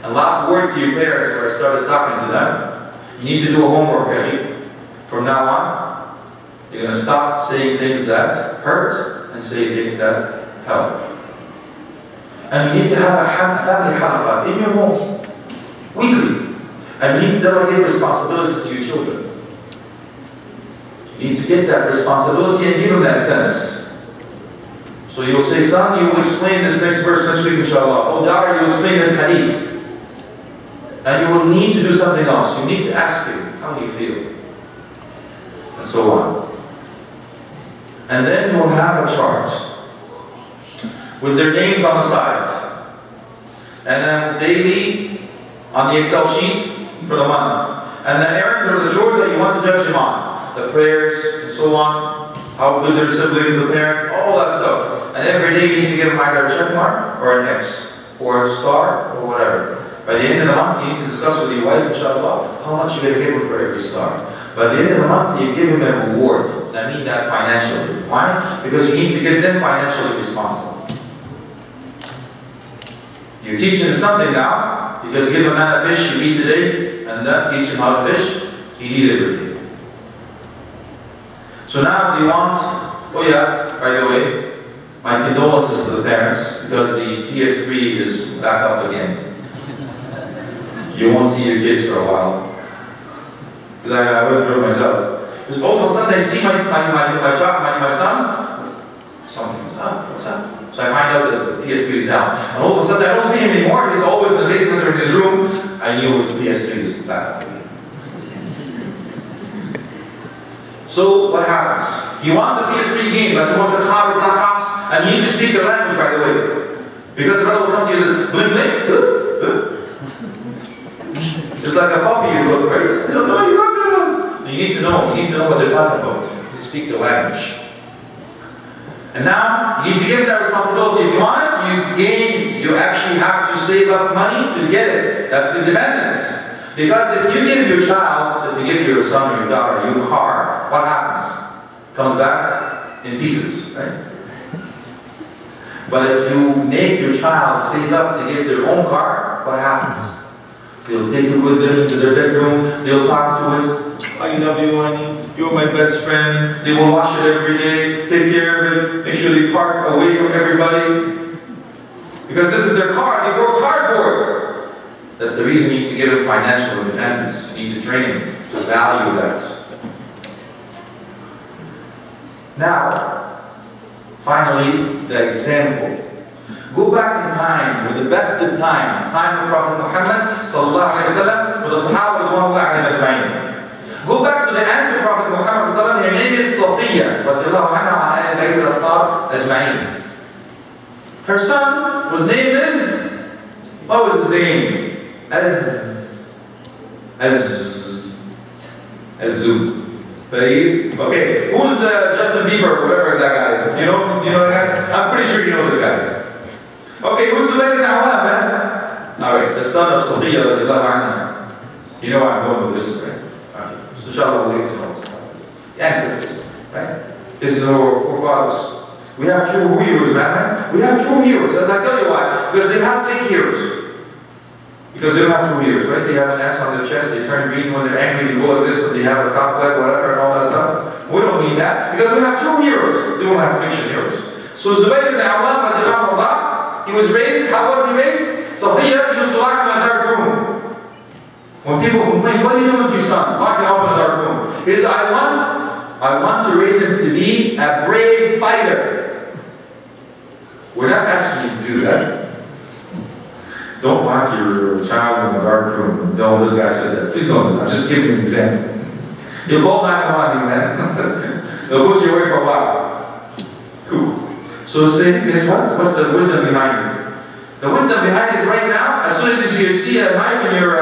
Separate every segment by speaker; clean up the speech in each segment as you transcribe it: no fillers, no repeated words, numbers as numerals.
Speaker 1: And last word to your parents where I started talking to them, you need to do a homework, okay? From now on, you're going to stop saying things that hurt and say things that help. And you need to have a family halaqah in your home, weekly. And you need to delegate responsibilities to your children. You need to get that responsibility and give them that sense. So you'll say, son, you will explain this next verse next week, inshallah. Oh, daughter, you will explain this hadith. And you will need to do something else. You need to ask him, how do you feel? And so on. And then you will have a chart with their names on the side. And then daily on the Excel sheet for the month. And the errands or the chores that you want to judge them on. The prayers and so on. How good their siblings, the parent, all that stuff. And every day you need to give them either a check mark or an X or a star or whatever. By the end of the month, you need to discuss with your wife, inshallah, how much you're going to give her for every star. By the end of the month, you give him a reward. And I mean that financially. Why? Because you need to get them financially responsible. You're teaching him something now, because you give a man a fish you eat today, and then teach him how to fish, he eat every day. So now you want, oh yeah, by the way, my condolences to the parents, because the PS3 is back up again. You won't see your kids for a while. Because I went through it myself. Because all of a sudden I see my son, something's up, what's up? So I find out that the PS3 is down. And all of a sudden I don't see him anymore, he's always in the basement or in his room. I knew it was the PS3 is back up again. So what happens? He wants a PS3 game, but he wants a car with Black Ops, and you need to speak the language, by the way. Because the brother will come to you and say, bling bling, just like a puppy you look, right? You don't know what you're talking about. You need to know what they're talking about. You speak the language. And now, you need to give them that responsibility. If you want it, you actually have to save up money to get it. That's independence. Because if you give your child, if you give your son or your daughter a new car, what happens? It comes back in pieces, right? But if you make your child save up to get their own car, what happens? They'll take it with them to their bedroom, they'll talk to it. I love you, honey. You're my best friend. They will wash it every day, take care of it, make sure they park away from everybody. Because this is their car, they worked hard for it. That's the reason you need to give them financial independence. You need to train them to value that. Now, finally, the example. Go back in time, with the best of time of Prophet Muhammad sallallahu alaihi wasallam, with the Sahaba radhiyallahu anhum ajma'in. Go back to the aunt of Prophet Muhammad sallallahu alaihi wasallam. Her name is Safiya radhiyallahu anha wa ala bayt al-Attar ajma'in. Her son, whose name is, what was his name? Okay, who's Justin Bieber, whatever that guy is? You know that guy? I'm pretty sure you know this guy. Okay, who's the Zubayr ibn Awwam, man? Alright, the son of Safiya radiallahu anha. You know I'm going with this, right? Okay. So inshallah we'll get to know what's about it. The ancestors, right? This is our forefathers. We have true heroes, man. We have true heroes. As I tell you why. Because they have fake heroes. Because they don't have true heroes, right? They have an S on their chest, they turn green when they're angry, they go like this, and they have a top leg, whatever, and all that stuff. We don't need that, because we have true heroes. We don't have fiction heroes. So Zubayr ibn Awwam, he was raised, how was he raised? Safiya used to lock him in a dark room. When people complain, what are you doing to your son? Lock him up in a dark room. He said, I want to raise him to be a brave fighter. We're not asking you to do that. Don't lock your child in a dark room and tell this guy said that. Please don't do that. I'm just giving you an example. He'll call 911, man. They'll put you away for a while. Cool. So say, guess what? What's the wisdom behind it? The wisdom behind it is right now, as soon as you see a knife in your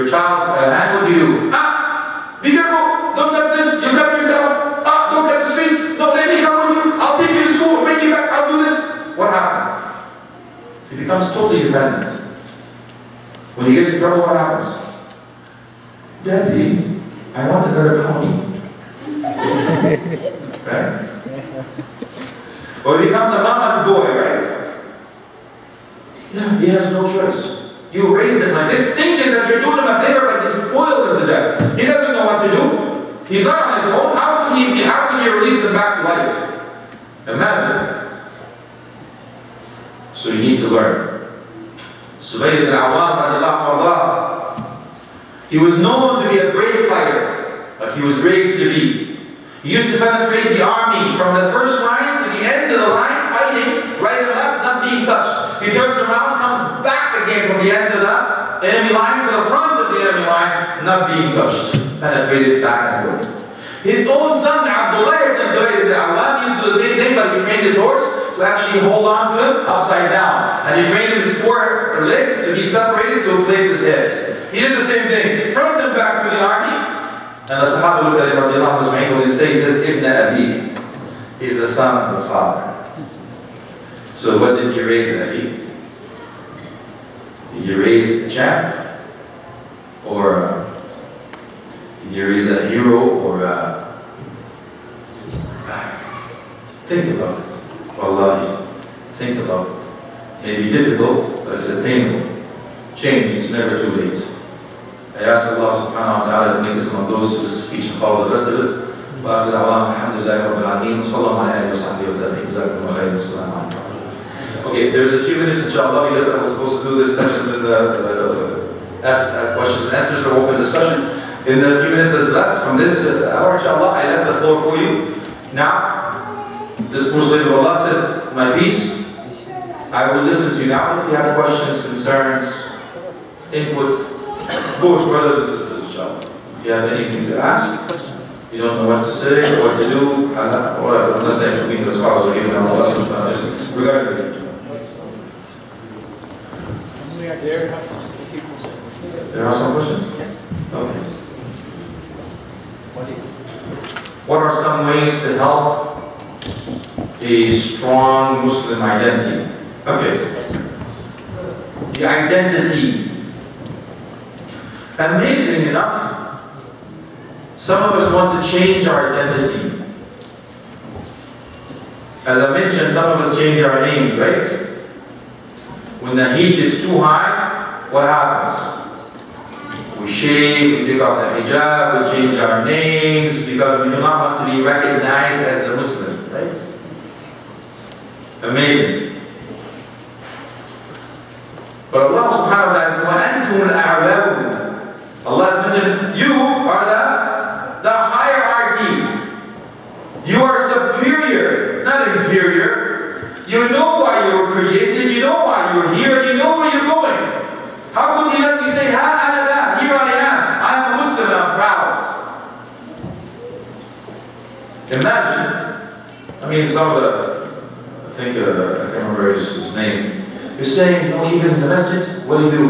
Speaker 1: child's hand, what do you do? Ah! Be careful! Don't touch this! You cut yourself! Ah! Don't cut the street! No, let me come with you! I'll take you to school! Bring you back! I'll do this! What happened? He becomes totally dependent. When he gets in trouble, what happens? Daddy, I want another pony. Right? Or he becomes a mama's boy, right? Yeah, he has no choice. You raised him like this, thinking that you're doing him a favor, but you spoiled him to death. He doesn't know what to do. He's not on his own. How can you release him back to life? Imagine. So you need to learn. Zubayr ibn Awwam, he was known to be a brave fighter, like he was raised to be. He used to penetrate the army from the first line to the end of the line, fighting right and left, not being touched. He turns around, comes back again from the end of the enemy line to the front of the enemy line, not being touched. Penetrated back and forth. His own son, Abdullah ibn Zubayr ibn Awwam, used to do the same thing, but he trained his horse to actually hold on to him upside down. And he trained his four legs to be separated to place his head. He did the same thing, front and back through the army. And the Sahaba looked at him, what he says, Ibn Abi. He's the son of the father. So what did you raise, Abi? Did you raise a champ? Or did you raise a hero? Or think about it. Wallahi. Think about it. It may be difficult, but it's attainable. Change is never too late. I ask Allah subhanahu wa ta'ala to make us among those whose speech and follow the rest of it. وآخر دعوانا الحمد لله رب العالمين وصلى الله على آله وصحبه وسلم. جزاكم الله خيرا. السلام عليكم. Okay, there's a few minutes inshallah because I was supposed to do this session with the questions and answers or open discussion. In the few minutes that's left from this hour, inshallah, I left the floor for you. Now, this poor slave of Allah said, my peace, I will listen to you now. If you have questions, concerns, input, both brothers and sisters, inshallah. If you have anything to ask, you don't know what to say, what to do, or unless they have been the scholars or even Allah, just regarding the religion. There are some questions? Okay. What are some ways to help a strong Muslim identity? Okay. The identity. Amazing enough, some of us want to change our identity. As I mentioned, some of us change our names, right? When the heat gets too high, what happens? We shave, we take off the hijab, we change our names because we do not want to be recognized as a Muslim, right? Amazing. But Allah subhanahu wa ta'ala says, وَأَنْتُمُ الْأَعْلَوْنَ. Allah has mentioned, you are the hierarchy. You are superior, not inferior. You know why you were created, you know why you were here, and you know where you're going. How could you let me say, Ha ana da, here I am. I am a Muslim and I'm proud. Imagine, I mean some of the, I think, I can't remember his name. You're saying, you know, even in the masjid, what do you do?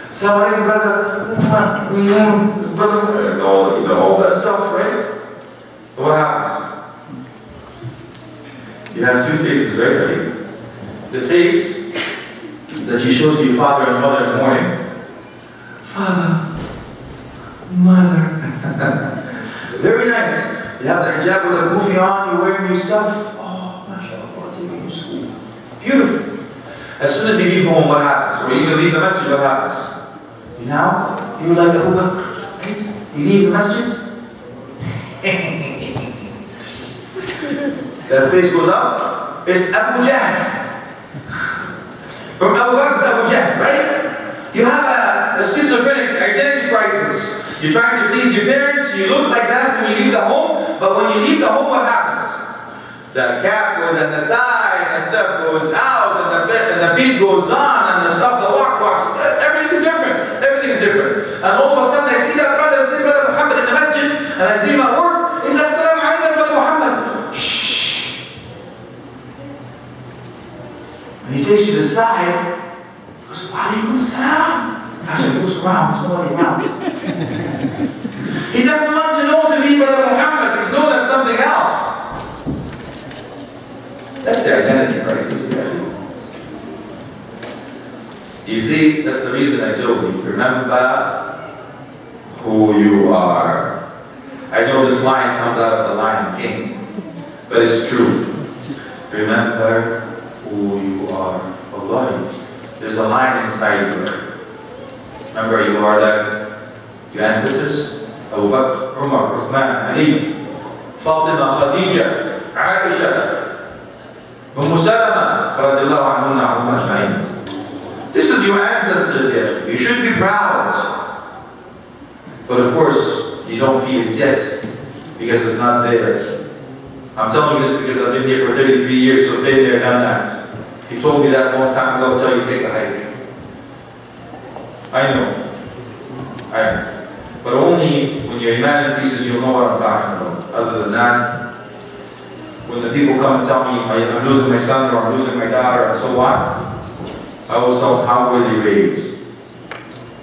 Speaker 1: Assalamu alaikum, brother. All that stuff, right? But what happens? You have two faces, right? The face that you show to your father and mother in the morning. Father, mother. Very nice. You have the hijab with the kufi on, you're wearing new stuff. Oh, mashallah, take you to school. Beautiful. As soon as you leave home, what happens? Or you even leave the masjid, what happens? Now, you're like Abu Bakr, right? You leave the masjid. That face goes up. It's Abu Jahl. From Abu Bakr to Abu Jahl, right? You have a schizophrenic identity crisis. You're trying to please your parents, you look like that when you leave the home, but when you leave the home, what happens? The cap goes on the side, and the goes out, and the beat goes on, and the stuff, the walk walks, everything is different. Everything is different. And all of a sudden I see that brother, I see Brother Muhammad in the masjid, and I see him at work, he says, Assalamu alaikum, Brother Muhammad. Shh. And he takes you to the side, he goes, Wa alaikum assalam. Actually, he goes around, there's nobody around. He doesn't want to know to be Brother Muhammad, he's known as something else. That's the identity crisis. You see, that's the reason I told you. Remember who you are. I know this line comes out of the Lion King, but it's true. Remember who you are. Allah. there's a lion inside you. Remember, you are your ancestors? Abu Bakr, Umar, Uthman, Ali, Fatima, Khadija, Aisha, Umm Salama, radiallahu anhunna ajma'in. This is your ancestors here. You should be proud. But of course, you don't feel it yet because it's not there. I'm telling you this because I've been here for 33 years, so I've been there, done that. If you told me that a long time ago, I'll tell you, take the hike. I know. But only when your iman increases, you'll know what I'm talking about. Other than that, when the people come and tell me I'm losing my son or I'm losing my daughter and so on, I always tell them, how were they raised?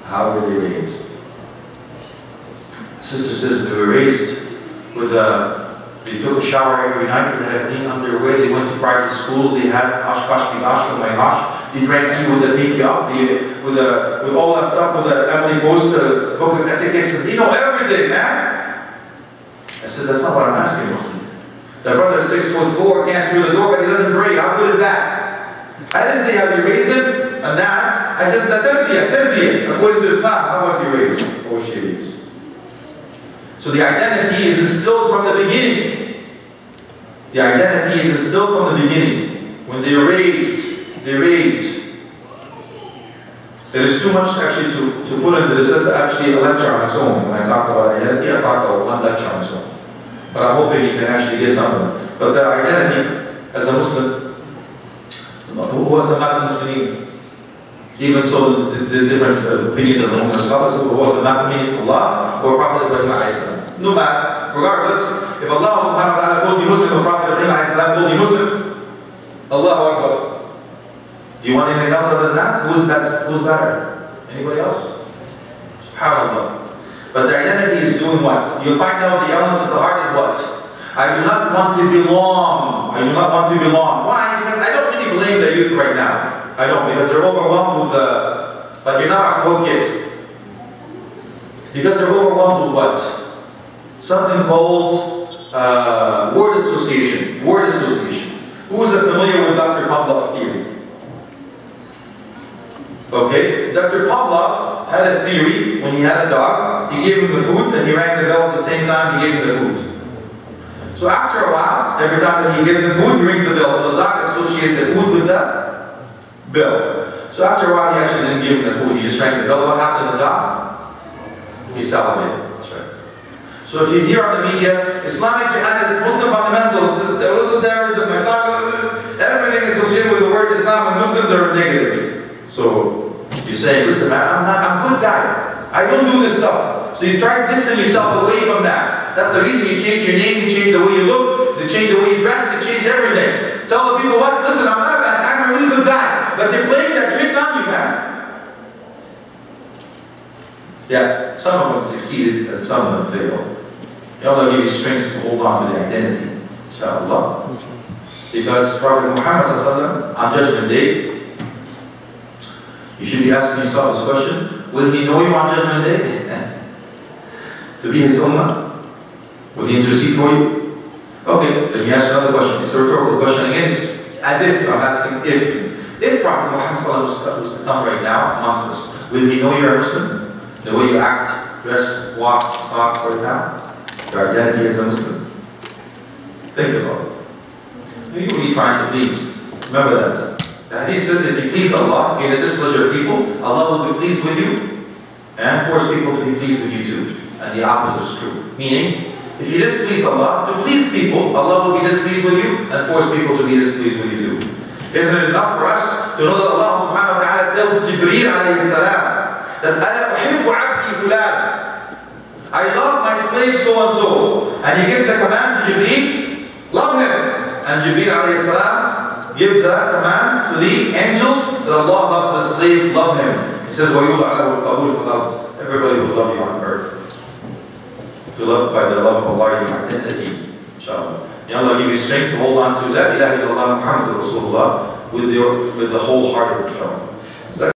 Speaker 1: How were they raised? The sister says they were raised with they took a shower every night, they had a clean underwear, they went to private schools, they had Oshkosh, Bigosh, oh my gosh, they drank tea with the pinky up, with all that stuff, with the Emily Post book of etiquettes, and they know everything, man. I said, that's not what I'm asking you. The brother is 6'4", can't through the door, but he doesn't pray. How good is that? I didn't say how you raised him, and that. I said, the tarbiyah, according to Islam, how was he raised? How was she raised? So the identity is instilled from the beginning. The identity is instilled from the beginning. When they're raised. There is too much actually to put into this. This is actually a lecture on its own. When I talk about identity, I talk about one lecture on its own. But I'm hoping you can actually get something. But the identity as a Muslim, who was a Muslim, even so the different opinions of the Ummah scholars, who was a Nabawi, Allah, or Prophet Ibrahim alayhi salam. No matter, regardless, if Allah subhanahu wa ta'ala called you Muslim or Prophet Ibrahim alayhi salam called you Muslim, Allahu Akbar. Do you want anything else other than that? Who's best? Who's better? Anybody else? SubhanAllah. But the identity is doing what? You find out the elements of the heart is what? I do not want to belong. I do not want to belong. Why? Because I don't really blame the youth right now. I don't, because they're overwhelmed with but you're not a hook yet. Because they're overwhelmed with what? Something called word association. Word association. Who is familiar with Dr. Pavlov's theory? Okay, Dr. Pavlov had a theory when he had a dog. He gave him the food and he rang the bell at the same time he gave him the food. So after a while, every time that he gives him food, he rings the bell. So the dog associated the food with that bell. So after a while, he actually didn't give him the food. He just rang the bell. What happened to the dog? He salivated. That's right. So if you hear on the media, Islamic jihadists, Muslim fundamentals, Muslim terrorism, Islam, everything associated with the word Islam and Muslims are negative. So you say, listen, man, I'm a good guy. I don't do this stuff. So you start distancing yourself away from that. That's the reason you change your name, you change the way you look, you change the way you dress, you change everything. Tell the people what? Listen, I'm not a bad guy, I'm a really good guy. But they're playing that trick on you, man. Yeah, some of them succeeded and some of them failed. Allah give you strength to hold on to the identity. Inshallah. Because Prophet Muhammad on Judgment Day, you should be asking yourself this question: will he know you on Judgment Day? To be his ummah? Will he intercede for you? Okay, let me ask another question. It's a rhetorical question again. It's as if I'm asking if Prophet Muhammad was to come right now amongst us, will he know you're a Muslim? The way you act, dress, walk, talk right now? Your identity as a Muslim? Think about it. Who are you trying to please? Remember that. The hadith says if you please Allah in the displeasure of people, Allah will be pleased with you and force people to be pleased with you too. And the opposite is true. Meaning, if you displease Allah to please people, Allah will be displeased with you and force people to be displeased with you too. Isn't it enough for us to know that Allah subhanahu wa ta'ala tells Jibreel alayhi salam that أَنَا أُحِبُّ عَبْدِي فُلَانٍ, I love my slave so and so. And he gives the command to Jibreel, love him. And Jibreel alayhi salam gives that command to the angels that Allah loves the slave, love him. He says, وَيُوضَعْ لَهُ الْقَبُولُ فِي الْأَرْضِ. Everybody will love you on earth. To love by the love of Allah, your identity, inshallah. May Allah give you strength to hold on to La ilaha illallah Muhammadur Rasulullah with the whole heart, inshallah.